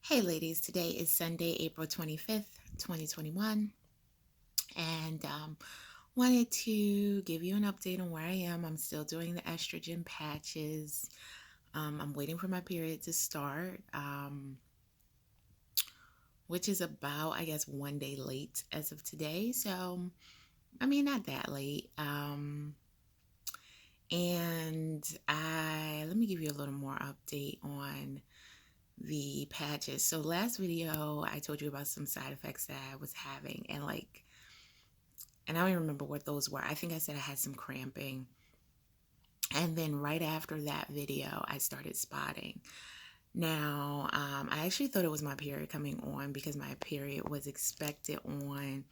Hey ladies, today is Sunday, April 25th, 2021, and wanted to give you an update on where I am. I'm still doing the estrogen patches. I'm waiting for my period to start, which is about, I guess, one day late as of today. So, I mean, not that late. And let me give you a little more update on the patches. So last video I told you about some side effects that I was having, and I don't even remember what those were. I think I said I had some cramping. And then right after that video, I started spotting. Now, I actually thought it was my period coming on because my period was expected on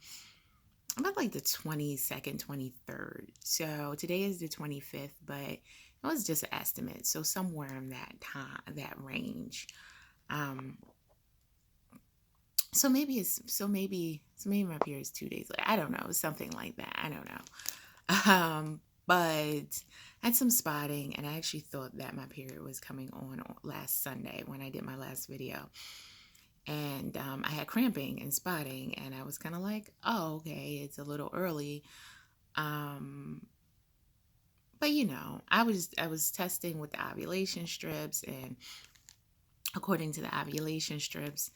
about like the 22nd, 23rd. So today is the 25th, but it was just an estimate. So somewhere in that time, that range. Um, so maybe my period is 2 days later. I don't know, something like that. I don't know. But I had some spotting, and I actually thought that my period was coming on last Sunday when I did my last video. And I had cramping and spotting, and I was kind of like, oh, okay, it's a little early. Um, but I was testing with the ovulation strips, and according to the ovulation strips,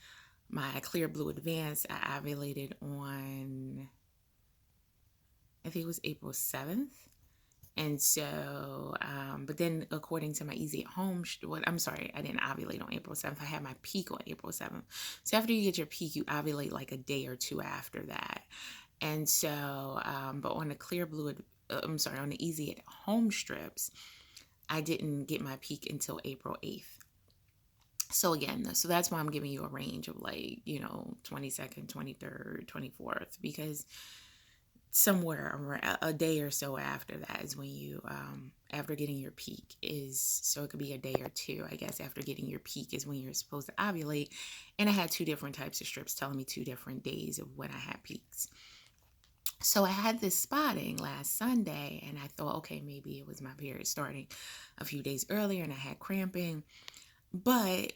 my Clear Blue Advance, I ovulated on, I think it was April 7th. And so, but then according to my Easy at Home, I'm sorry, I didn't ovulate on April 7th. I had my peak on April 7th. So after you get your peak, you ovulate like a day or two after that. And so, but on the Clear Blue, on the Easy at Home strips, I didn't get my peak until April 8th. So again, so that's why I'm giving you a range of 22nd, 23rd, 24th, because somewhere around a day or so after that is when you, after getting your peak so it could be a day or two, I guess, after getting your peak is when you're supposed to ovulate. And I had two different types of strips telling me two different days of when I had peaks. So I had this spotting last Sunday, and I thought, okay, maybe it was my period starting a few days earlier and I had cramping. But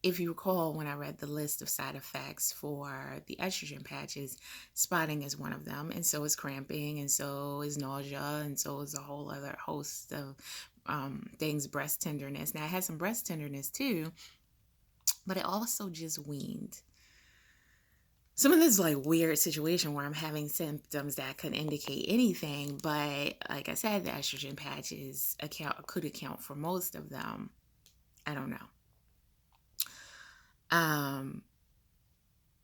if you recall, when I read the list of side effects for the estrogen patches, spotting is one of them, and so is cramping, and so is nausea, and so is a whole other host of things, breast tenderness. Now, I had some breast tenderness too, but it also just weaned. Some of this like weird situation where I'm having symptoms that could indicate anything, but like I said, the estrogen patches could account for most of them. I don't know. Um,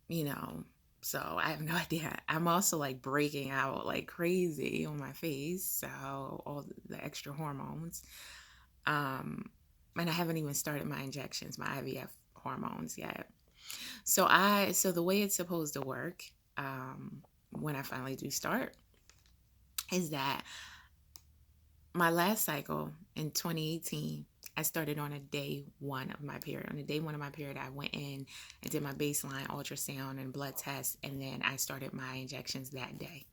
you know, so I have no idea. I'm also like breaking out like crazy on my face, so all the extra hormones. Um, and I haven't even started my injections, my IVF hormones yet. So the way it's supposed to work, when I finally do start, is that my last cycle in 2018, I started on a day one of my period. On the day one of my period, I went in and did my baseline ultrasound and blood test, and then I started my injections that day.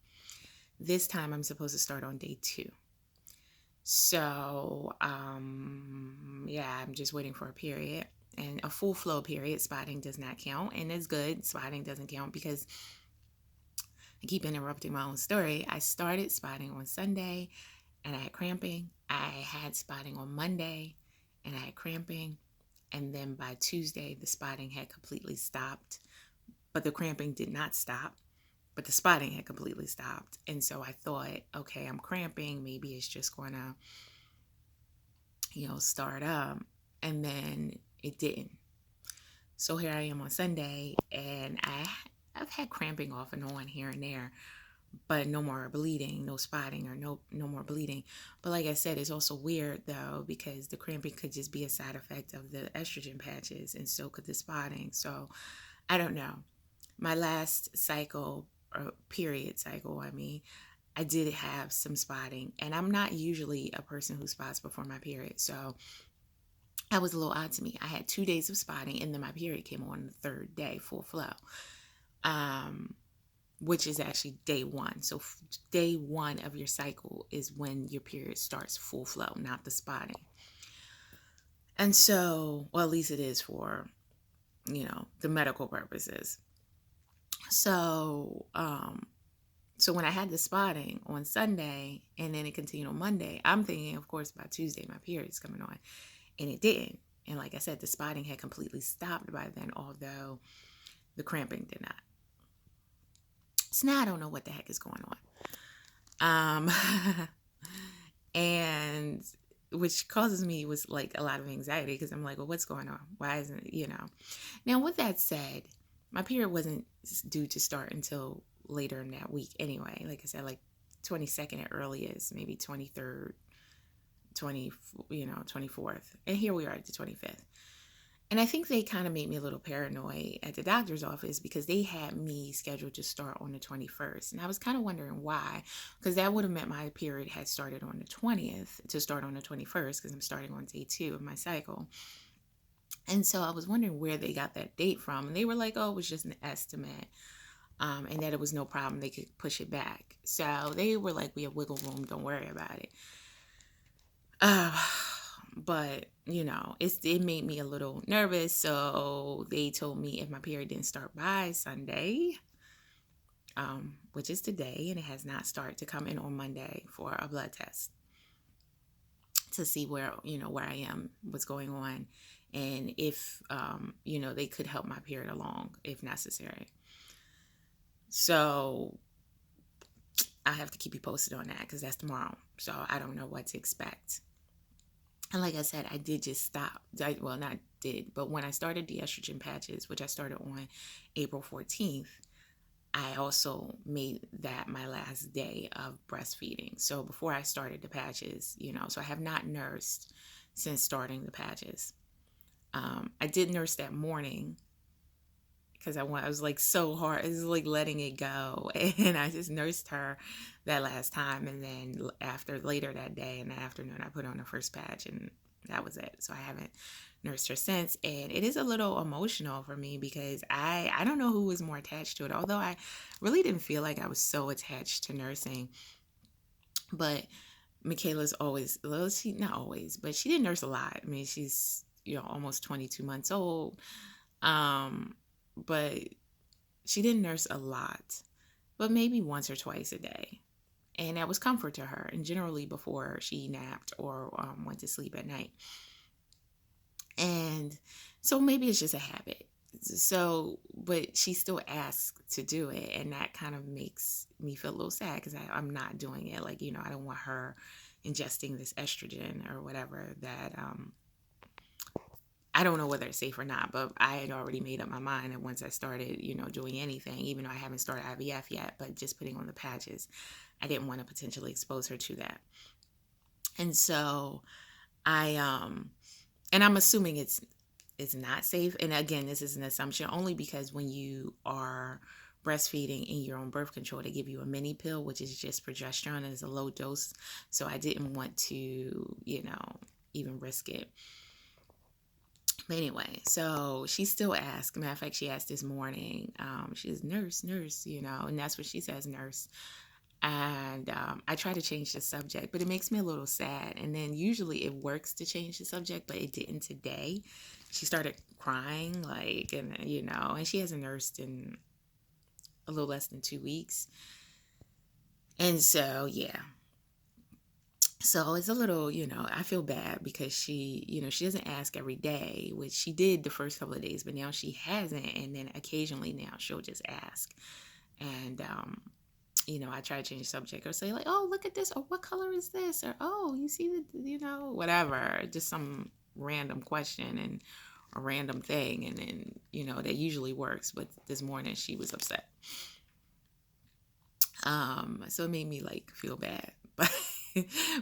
This time, I'm supposed to start on day two. So, yeah, I'm just waiting for a period. And a full flow period, spotting does not count, and it's good. Spotting doesn't count because I keep interrupting my own story. I started spotting on Sunday, and I had cramping. I had spotting on Monday, and I had cramping. And then by Tuesday, the spotting had completely stopped. But the cramping did not stop. But the spotting had completely stopped. And so I thought, okay, I'm cramping. Maybe it's just going to, start up. And then it didn't. So here I am on Sunday, and I've had cramping off and on here and there, but no more bleeding, no spotting, or no more bleeding. But like I said, it's also weird though, because the cramping could just be a side effect of the estrogen patches, and so could the spotting. So I don't know. My last cycle, or period cycle, I did have some spotting, and I'm not usually a person who spots before my period. So that was a little odd to me. I had 2 days of spotting, and then my period came on the third day, full flow. Which is actually day one. So day one of your cycle is when your period starts full flow, not the spotting. And so, well, at least it is for the medical purposes. So, so when I had the spotting on Sunday and then it continued on Monday, I'm thinking, of course, by Tuesday, my period's coming on, and it didn't. And like I said, the spotting had completely stopped by then, although the cramping did not. So now I don't know what the heck is going on. And which causes me was like a lot of anxiety because I'm like, well, what's going on? Why isn't it, Now, with that said, my period wasn't due to start until later in that week anyway. Like I said, like 22nd at earliest, maybe 23rd, 24th. And here we are at the 25th. And I think they kind of made me a little paranoid at the doctor's office because they had me scheduled to start on the 21st. And I was kind of wondering why, because that would have meant my period had started on the 20th to start on the 21st because I'm starting on day 2 of my cycle. And so I was wondering where they got that date from. And they were like, oh, it was just an estimate. And that it was no problem. They could push it back. So they were like, we have wiggle room. Don't worry about it. But, it made me a little nervous. So they told me if my period didn't start by Sunday, which is today, and it has not started, to come in on Monday for a blood test to see where I am, what's going on, and if, they could help my period along if necessary. So I have to keep you posted on that because that's tomorrow. So I don't know what to expect. And like I said, I did just stop. Well, not did, but when I started the estrogen patches, which I started on April 14th, I also made that my last day of breastfeeding. So before I started the patches, so I have not nursed since starting the patches. I did nurse that morning because I was like so hard. It was like letting it go. And I just nursed her that last time. And then later that day in the afternoon, I put on the first patch and that was it. So I haven't nursed her since. And it is a little emotional for me because I don't know who was more attached to it. Although I really didn't feel like I was so attached to nursing. But Michaela's always, well, she not always, but she didn't nurse a lot. I mean, she's, almost 22 months old. But she didn't nurse a lot, but maybe once or twice a day. And that was comfort to her, and generally before she napped or went to sleep at night. And so maybe it's just a habit. So, but she still asks to do it, and that kind of makes me feel a little sad because I'm not doing it. Like, I don't want her ingesting this estrogen or whatever that I don't know whether it's safe or not, but I had already made up my mind that once I started, doing anything, even though I haven't started IVF yet, but just putting on the patches, I didn't want to potentially expose her to that. And so and I'm assuming it's not safe. And again, this is an assumption only because when you are breastfeeding and you're on birth control, they give you a mini pill, which is just progesterone, and it's a low dose. So I didn't want to, even risk it. But anyway, so she still asks. Matter of fact, she asked this morning. She says, nurse, and that's what she says, nurse. And I try to change the subject, but it makes me a little sad. And then usually it works to change the subject, but it didn't today. She started crying, and she hasn't nursed in a little less than 2 weeks. And so, yeah. So it's a little, I feel bad because she, she doesn't ask every day, which she did the first couple of days, but now she hasn't. And then occasionally now she'll just ask. And, I try to change the subject or say like, oh, look at this. Or what color is this? Or, oh, you see the, whatever, just some random question and a random thing. And then, that usually works. But this morning she was upset. So it made me like feel bad,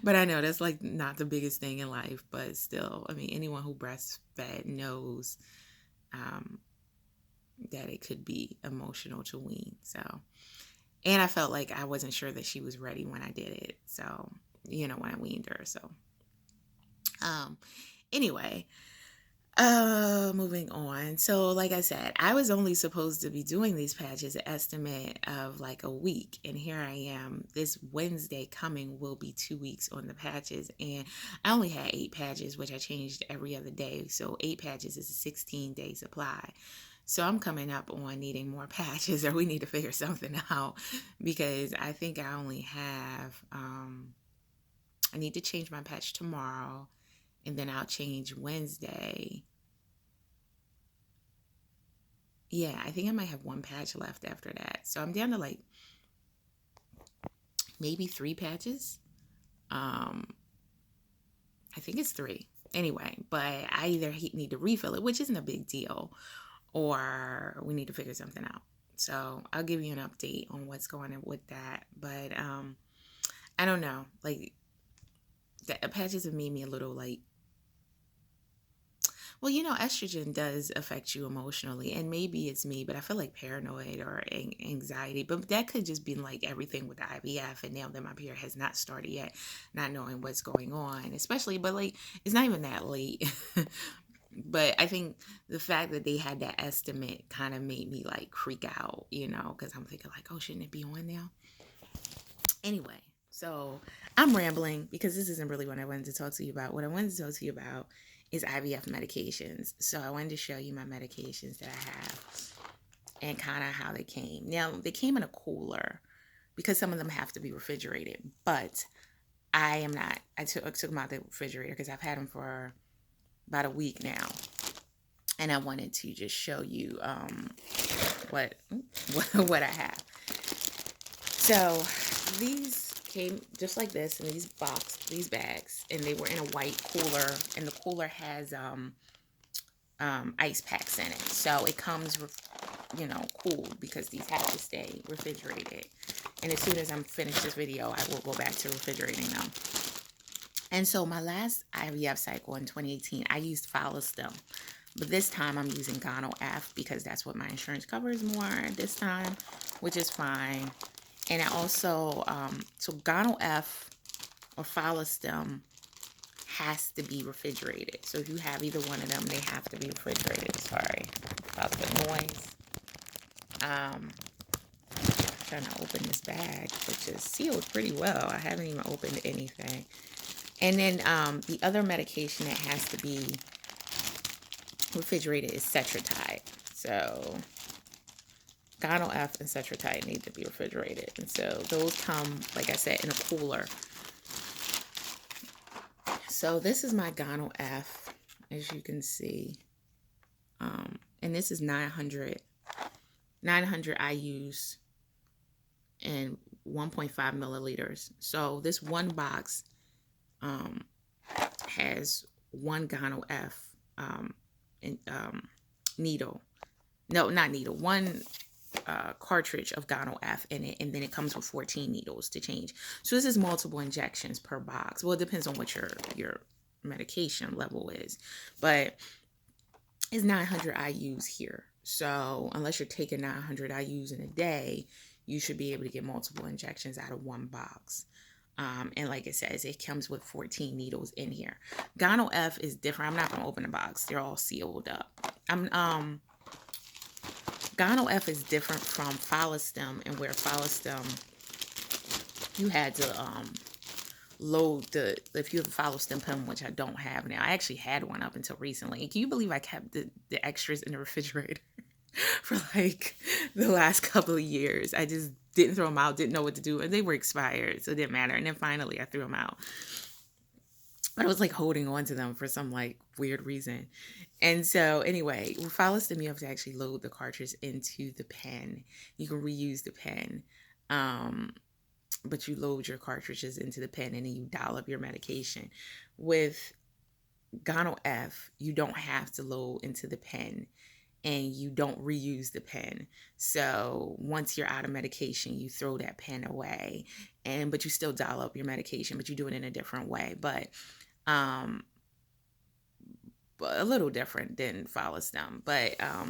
but I know that's like not the biggest thing in life, but still, I mean, anyone who breastfed knows, that it could be emotional to wean. So, and I felt like I wasn't sure that she was ready when I did it. So, when I weaned her. So, anyway, Moving on. So, like I said, I was only supposed to be doing these patches an estimate of like a week, and here I am. This Wednesday coming will be 2 weeks on the patches, and I only had 8 patches, which I changed every other day. So, 8 patches is a 16-day supply. So, I'm coming up on needing more patches, or we need to figure something out because I think I only have, I need to change my patch tomorrow, and then I'll change Wednesday. Yeah, I think I might have 1 patch left after that. So I'm down to like maybe 3 patches. Um, I think it's 3. Anyway, but I either need to refill it, which isn't a big deal, or we need to figure something out. So I'll give you an update on what's going on with that. But I don't know. Like the patches have made me a little like, well, estrogen does affect you emotionally, and maybe it's me, but I feel like paranoid or anxiety. But that could just be like everything with the IVF, and now that my period has not started yet, not knowing what's going on, especially, but like it's not even that late. But I think the fact that they had that estimate kind of made me like freak out, because I'm thinking like, oh, shouldn't it be on now? Anyway, so I'm rambling because this isn't really what I wanted to talk to you about. What I wanted to talk to you about is IVF medications. So I wanted to show you my medications that I have and kind of how they came. Now, they came in a cooler because some of them have to be refrigerated, but I am not. I took them out the refrigerator because I've had them for about a week now. And I wanted to just show you what I have. So these came just like this in these bags, and they were in a white cooler, and the cooler has ice packs in it, so it comes cooled because these have to stay refrigerated. And as soon as I'm finished this video, I will go back to refrigerating them. And so my last IVF cycle in 2018, I used Follistim, but this time I'm using Gonal-F because that's what my insurance covers more this time, which is fine. And I also, so Gonal-F or Follistim has to be refrigerated. So if you have either one of them, they have to be refrigerated. Sorry about the noise. Trying to open this bag, which is sealed pretty well. I haven't even opened anything. And then the other medication that has to be refrigerated is Cetrotide. So Gonal-F and Cetrotide need to be refrigerated. And so those come, like I said, in a cooler. So this is my Gonal-F, as you can see. And this is 900 IUs and 1.5 milliliters. So this one box has one Gonal-F needle. No, not needle. One cartridge of Gonal-F in it, and then it comes with 14 needles to change. So this is multiple injections per box. Well, it depends on what your medication level is, but it's 900 IUs here. So unless you're taking 900 IUs in a day, you should be able to get multiple injections out of one box. And like it says, it comes with 14 needles in here. Gonal-F is different. I'm not going to open the box. They're all sealed up. Gonal-F is different from Follistim, and where Follistim, you had to load if you have a Follistim pen, which I don't have now. I actually had one up until recently. And can you believe I kept the extras in the refrigerator for like the last couple of years? I just didn't throw them out, didn't know what to do, and they were expired, so it didn't matter. And then finally I threw them out. But I was like holding on to them for some like weird reason. And so anyway, with Follistim, you have to actually load the cartridge into the pen. You can reuse the pen. But you load your cartridges into the pen and then you dial up your medication. With Gonal-F, you don't have to load into the pen and you don't reuse the pen. So once you're out of medication, you throw that pen away, but you still dial up your medication, but you do it in a different way. But a little different than Follistim. But I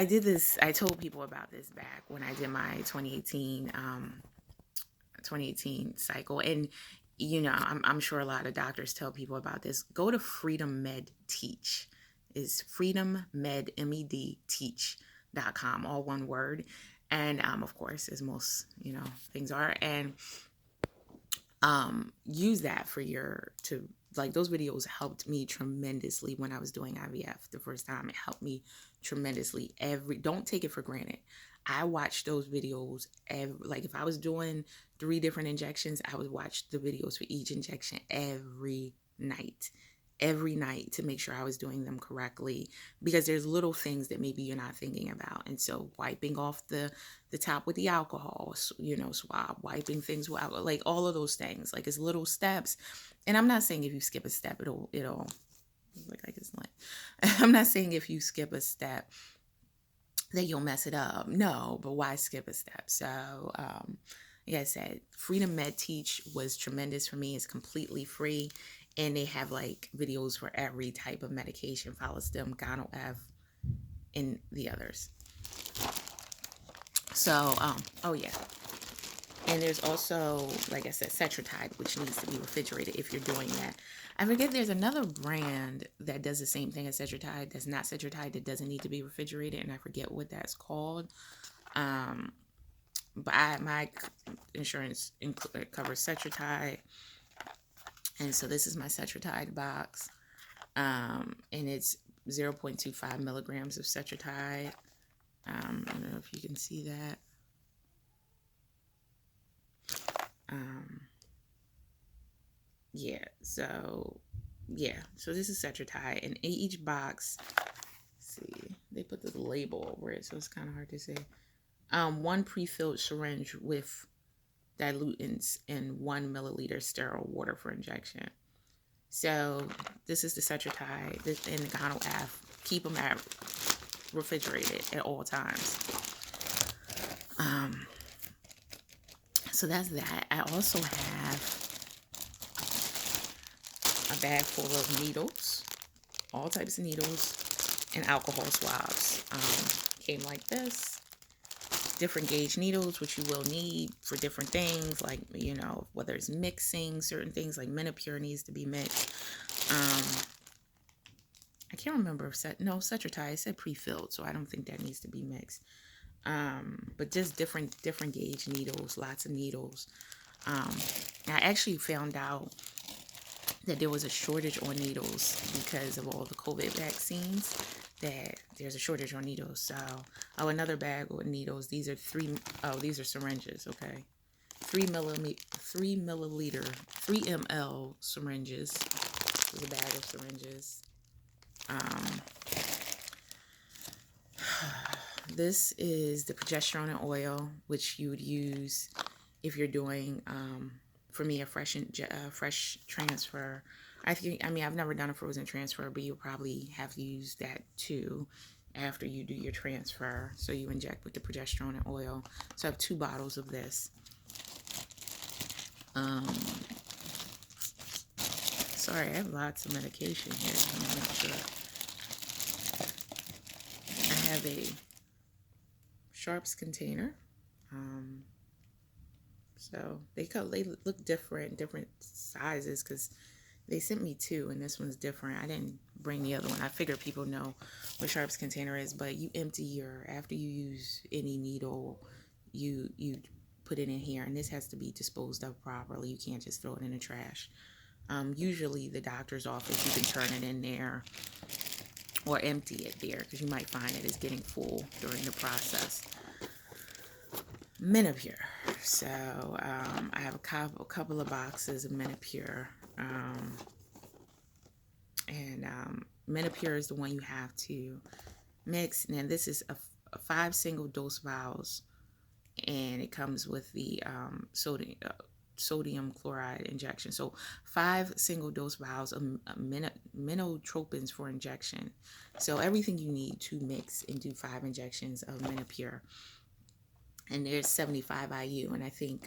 did this. I told people about this back when I did my 2018 cycle, and you know, I'm sure a lot of doctors tell people about this. Go to Freedom Med Teach. Is Freedom Med MED Teach.com, all one word. And of course, as most, you know, things are. And use that for your to like those videos helped me tremendously when I was doing IVF the first time. It helped me tremendously. Don't take it for granted. I watched those videos like if I was doing 3 different injections, I would watch the videos for each injection every night to make sure I was doing them correctly, because there's little things that maybe you're not thinking about. And so wiping off the top with the alcohol, you know, swab, wiping things with alcohol, like all of those things, like it's little steps. And I'm not saying if you skip a step, it'll like it's like I'm not saying if you skip a step that you'll mess it up. No, but why skip a step? So like I said, Freedom Med Teach was tremendous for me. It's completely free. And they have like videos for every type of medication, follicism, Ivf, and the others. So, oh yeah. And there's also, like I said, Cetrotide, which needs to be refrigerated if you're doing that. I forget there's another brand that does the same thing as Cetrotide. That's not Cetrotide, that doesn't need to be refrigerated, and I forget what that's called. But my insurance covers Cetrotide. And so this is my Cetrotide box. And it's 0.25 milligrams of Cetrotide. I don't know if you can see that. So this is Cetrotide, and each box, see, they put the label over it, so it's kind of hard to say. 1 pre-filled syringe with dilutants and 1 milliliter sterile water for injection. So this is the Cetrotide and the Ivf. Keep them refrigerated at all times. So that's that. I also have a bag full of needles, all types of needles, and alcohol swabs. Came like this. Different gauge needles, which you will need for different things, like, you know, whether it's mixing certain things, like Menopur needs to be mixed. I can't remember if Cetrotide said pre-filled, so I don't think that needs to be mixed. But just different gauge needles, lots of needles. I actually found out that there was a shortage on needles because of all the COVID vaccines, that there's a shortage on needles. So, another bag with needles. These are these are syringes, okay. 3 ml syringes. This is a bag of syringes. This is the Progesterone and Oil, which you would use if you're doing, for me, a fresh transfer. I mean, I've never done a frozen transfer, but you'll probably have to use that too after you do your transfer. So you inject with the Progesterone and Oil. So I have 2 bottles of this. Sorry, I have lots of medication here. Let me make sure. I have a Sharps container. So they look different sizes, because they sent me 2 and this one's different. I didn't bring the other one. I figure people know what Sharps container is, but you empty after you use any needle, you put it in here, and this has to be disposed of properly. You can't just throw it in the trash. Usually the doctor's office, you can turn it in there or empty it there, because you might find that it's getting full during the process. Menopur. So I have a couple of boxes of Menopur. And Menopur is the one you have to mix. And this is a 5 single dose vials, and it comes with the sodium chloride injection. So 5 single dose vials of minotropins for injection. So everything you need to mix and do 5 injections of Menopur. And there's 75 IU, and I think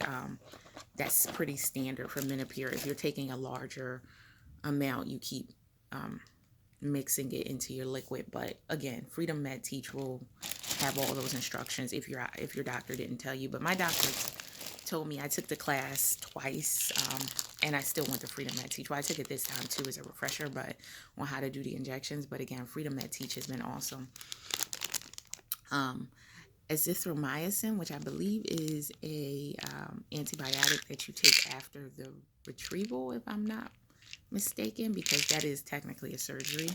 that's pretty standard for Menopur. If you're taking a larger amount, you keep mixing it into your liquid. But again, Freedom Med Teach will have all those instructions if your doctor didn't tell you. But my doctor told me, I took the class twice. And I still went to Freedom Med Teach. Well, I took it this time too as a refresher, but on how to do the injections. But again, Freedom Med Teach has been awesome. Azithromycin, which I believe is a antibiotic that you take after the retrieval, if I'm not mistaken, because that is technically a surgery.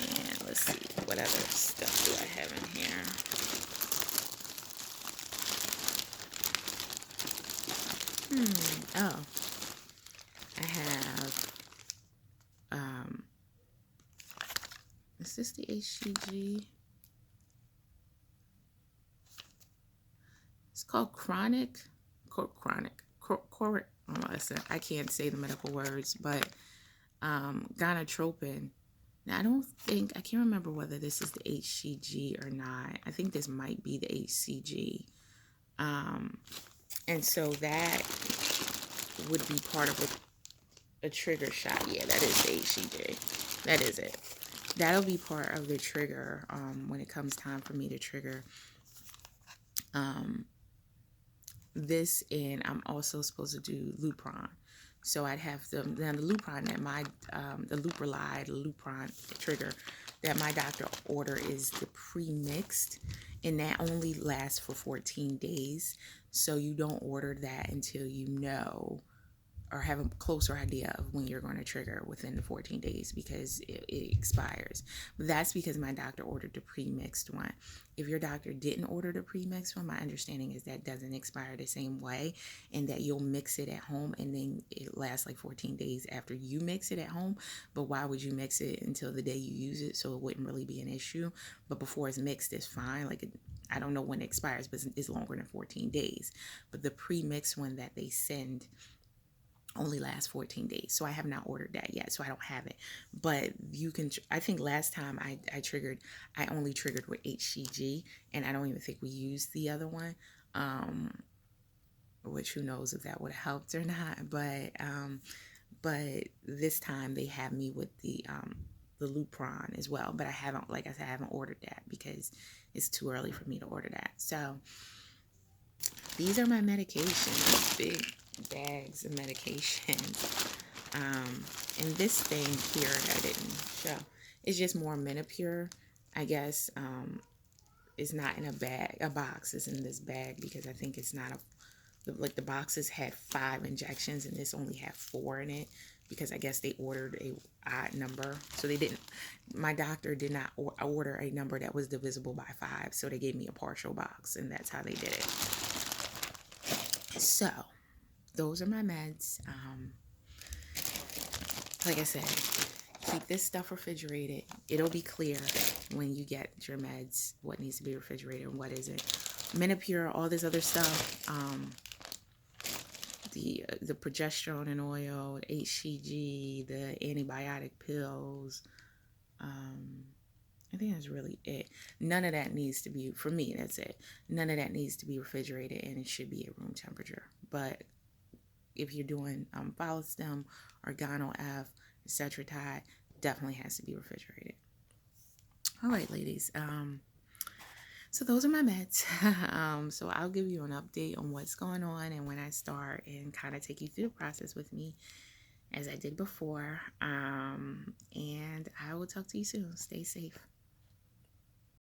And let's see, what other stuff do I have in here? Oh, I have, is this the HCG? It's called chronic, I can't say the medical words, but gonadotropin. Now, I can't remember whether this is the HCG or not. I think this might be the HCG. And so that would be part of a trigger shot. Yeah, that is the HCG. That is it. That'll be part of the trigger when it comes time for me to trigger this. And I'm also supposed to do Lupron. So I'd have the Lupron that the Lupron trigger that my doctor order is the pre-mixed, and that only lasts for 14 days. So you don't order that until you know or have a closer idea of when you're going to trigger within the 14 days, because it expires. But that's because my doctor ordered the pre-mixed one. If your doctor didn't order the pre-mixed one, my understanding is that doesn't expire the same way, and that you'll mix it at home and then it lasts like 14 days after you mix it at home. But why would you mix it until the day you use it? So it wouldn't really be an issue. But before it's mixed, it's fine. I don't know when it expires, but it's longer than 14 days. But the pre-mixed one that they send only lasts 14 days. So I have not ordered that yet, so I don't have it. But you can, I think last time I only triggered with HCG, and I don't even think we used the other one, which who knows if that would have helped or not. But this time they have me with the Lupron as well. But I haven't, like I said, I haven't ordered that because it's too early for me to order that. So these are my medications, big bags of medication. And this thing here that I didn't show is just more Menopur, I guess. It's not in a box. It's in this bag because I think it's not like the boxes had 5 injections and this only had 4 in it, because I guess they ordered a odd number. So my doctor did not order a number that was divisible by 5. So they gave me a partial box, and that's how they did it. So those are my meds. Like I said, keep this stuff refrigerated. It'll be clear when you get your meds what needs to be refrigerated and what isn't. Menopur, all this other stuff, the progesterone and oil, HCG, the antibiotic pills, I think that's really it. None of that needs to be, for me, that's it. None of that needs to be refrigerated, and it should be at room temperature. But if you're doing Follistim, Organo F, etc., definitely has to be refrigerated. All right, ladies. So those are my meds. So I'll give you an update on what's going on and when I start, and kind of take you through the process with me as I did before. And I will talk to you soon. Stay safe.